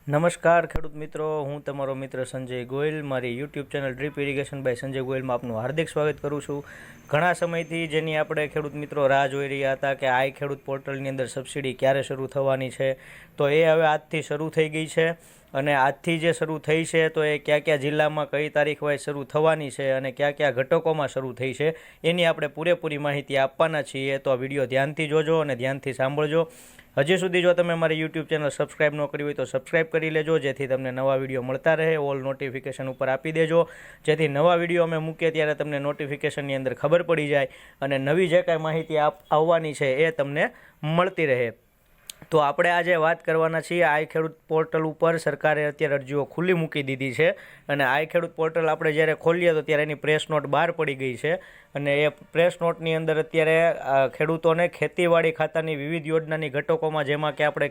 નમસ્કાર ખેડૂત મિત્રો, હું તમારો મિત્ર સંજય ગોયલ મારી YouTube channel drip irrigation by Sanjay ગોયલમાં આપનું હાર્દિક સ્વાગત કરું છું। ઘણા સમયથી જેની આપણે ખેડૂત મિત્રો રાહ જોઈ રહ્યા હતા કે આઈ ખેડૂત પોર્ટલની અંદર સબસિડી ક્યારે શરૂ થવાની છે, તો એ હવે આજથી શરૂ થઈ ગઈ છે। અને આજથી જે શરૂ થઈ છે તો એ કયા કયા જિલ્લામાં કઈ તારીખ વાઇઝ શરૂ થવાની છે અને કયા કયા ઘટકોમાં શરૂ થઈ છે એની આપણે પૂરેપૂરી માહિતી આપવાના છીએ। તો આ વિડીયો ધ્યાનથી જોજો અને ધ્યાનથી સાંભળજો। હજી સુધી જો તમે મારી યુટ્યુબ ચેનલ સબસ્ક્રાઈબ ન કરી હોય તો સબસ્ક્રાઈબ કરી લેજો, જેથી તમને નવા વિડીયો મળતા રહે। ઓલ નોટિફિકેશન ઉપર આપી દેજો, જેથી નવા વિડીયો અમે મૂકીએ ત્યારે તમને નોટિફિકેશનની અંદર ખબર પડી જાય અને નવી જે કાંઈ માહિતી આવવાની છે એ તમને મળતી રહે। તો આપણે આજે વાત કરવાના છીએ આઈ ખેડૂત પોર્ટલ ઉપર સરકારે અત્યારે અરજીઓ ખુલ્લી મૂકી દીધી છે અને આઈ ખેડૂત પોર્ટલ આપણે જ્યારે ખોલીએ તો ત્યારે એની પ્રેસ નોટ બહાર પડી ગઈ છે અને એ પ્રેસ નોટની અંદર અત્યારે ખેડૂતોને ખેતીવાડી ખાતાની વિવિધ યોજનાની ઘટકોમાં, જેમાં કે આપણે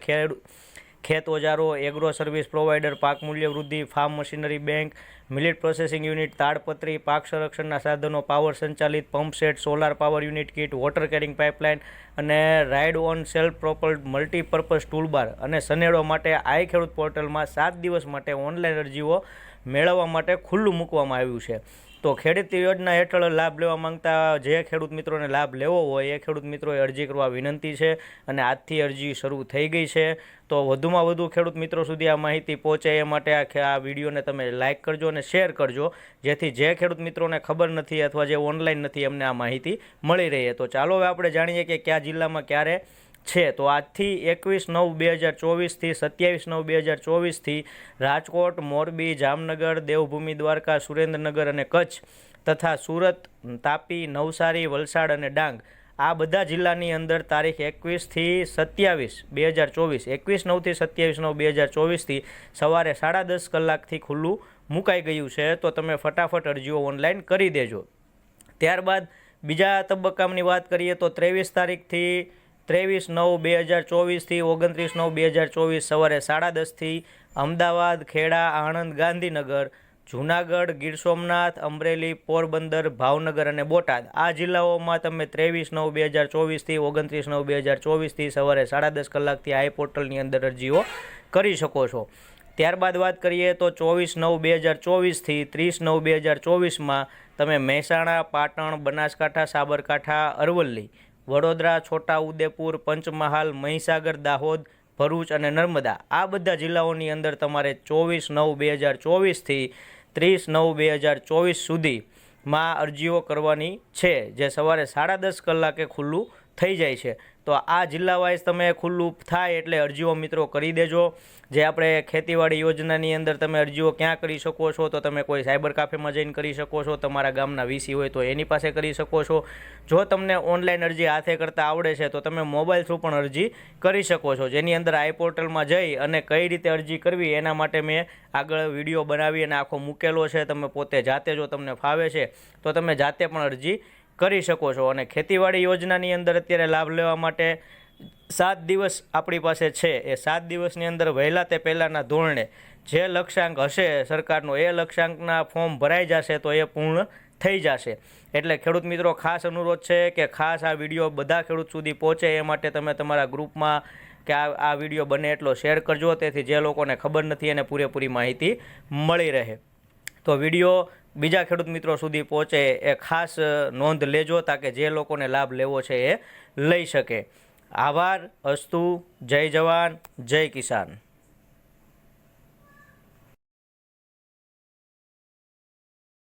ખેત ઓજારો, એગ્રો સર્વિસ પ્રોવાઈડર, પાક મૂલ્ય વૃદ્ધિ, farm machinery bank, millet processing unit, તાડપત્રી, પાક સંરક્ષણના સાધનો, પાવર સંચાલિત pump set, solar power unit kit, water carrying pipeline અને ride on self propelled multipurpose toolbar અને સનેડો માટે આઈ ખેડૂત પોર્ટલમાં 7 દિવસ માટે ઓનલાઈન અરજીઓ મેળવવા માટે ખુલ્લું મૂકવામાં આવ્યું છે। તો ખેડૂત યોજના હેઠળ લાભ લેવા માંગતા જે ખેડૂત મિત્રોને લાભ લેવો હોય એ ખેડૂત મિત્રોએ અરજી કરવા વિનંતી છે અને આજથી અરજી શરૂ થઈ ગઈ છે। તો વધુમાં વધુ ખેડૂત મિત્રો સુધી આ માહિતી પહોંચે એ માટે આ વિડીયોને તમે લાઇક કરજો અને શેર કરજો, જેથી જે ખેડૂત મિત્રોને ખબર નથી અથવા જે ઓનલાઈન નથી એમને આ માહિતી મળી રહે। તો ચાલો હવે આપણે જાણીએ કે કયા જિલ્લામાં ક્યારે છે। તો આજથી 21/9/2024થી 27/9/2024થી રાજકોટ, મોરબી, જામનગર, દેવભૂમિ, દ્વારકા, સુરેન્દ્રનગર અને કચ્છ તથા સુરત, તાપી, નવસારી, વલસાડ અને ડાંગ આ બધા જિલ્લાની અંદર તારીખ 21થી 27/2024 21/9થી 27/9/2024થી સવારે 10:30 કલાકથી ખુલ્લું મુકાઈ ગયું છે। તો તમે ફટાફટ અરજીઓ ઓનલાઈન કરી દેજો। ત્યારબાદ બીજા તબક્કાની વાત કરીએ તો 23 તારીખથી 23/9/2024થી 29/9/2024 સવારે 10:30થી અમદાવાદ, ખેડા, આણંદ, ગાંધીનગર, જૂનાગઢ, ગીર સોમનાથ, અમરેલી, પોરબંદર, ભાવનગર અને બોટાદ આ જિલ્લાઓમાં તમે 23/9/2024થી 29/9/2024થી સવારે 10:30 કલાકથી આઈ પોર્ટલની અંદર અરજીઓ કરી શકો છો। ત્યારબાદ વાત કરીએ તો 24/9/2024થી 30/9/2024માં તમે મહેસાણા, પાટણ, બનાસકાંઠા, સાબરકાંઠા, અરવલ્લી, વડોદરા, છોટા ઉદેપુર, પંચમહાલ, મહીસાગર, દાહોદ, ભરૂચ અને નર્મદા આ બધા જિલ્લાઓની અંદર તમારે 24/9/2024થી 30/9/2024 સુધીમાં અરજીઓ કરવાની છે, જે સવારે 10:30 કલાકે ખુલ્લું થઈ જાય છે। તો આ જિલ્લા વાઇઝ તમે ખુલ્લું થાય એટલે અરજીઓ મિત્રો કરી દેજો। જે આપણે ખેતીવાડી યોજનાની અંદર તમે અરજીઓ ક્યાં કરી શકો છો, તો તમે કોઈ સાયબર કાફેમાં જઈને કરી શકો છો, તમારા ગામના વીસી હોય તો એની પાસે કરી શકો છો। જો તમને ઓનલાઈન અરજી હાથે કરતાં આવડે છે તો તમે મોબાઈલ થ્રુ પણ અરજી કરી શકો છો, જેની અંદર આઈ પોર્ટલમાં જઈ અને કઈ રીતે અરજી કરવી એના માટે મેં આગળ વિડીયો બનાવી અને આખો મૂકેલો છે। તમે પોતે જાતે જો તમને ફાવે છે તો તમે જાતે પણ અરજી કરી શકો છો। અને ખેતીવાડી યોજનાની અંદર અત્યારે લાભ લેવા માટે 7 દિવસ આપણી પાસે છે। એ 7 દિવસની અંદર વહેલા તે પહેલાંના ધોરણે જે લક્ષ્યાંક હશે સરકારનો એ લક્ષ્યાંકના ફોર્મ ભરાઈ જશે તો એ પૂર્ણ થઈ જશે। એટલે ખેડૂત મિત્રો ખાસ અનુરોધ છે કે ખાસ આ વિડીયો બધા ખેડૂત સુધી પહોંચે એ માટે તમે તમારા ગ્રુપમાં કે આ વિડીયો બને એટલો શેર કરજો, તેથી જે લોકોને ખબર નથી એને પૂરેપૂરી માહિતી મળી રહે। તો વિડીયો બીજા ખેડૂત મિત્રો સુધી પહોંચે એ ખાસ નોંધ લેજો, તાકે જે લોકોને લાભ લેવો છે એ લઈ શકે। આભાર, અસ્તુ, જય જવાન, જય કિસાન।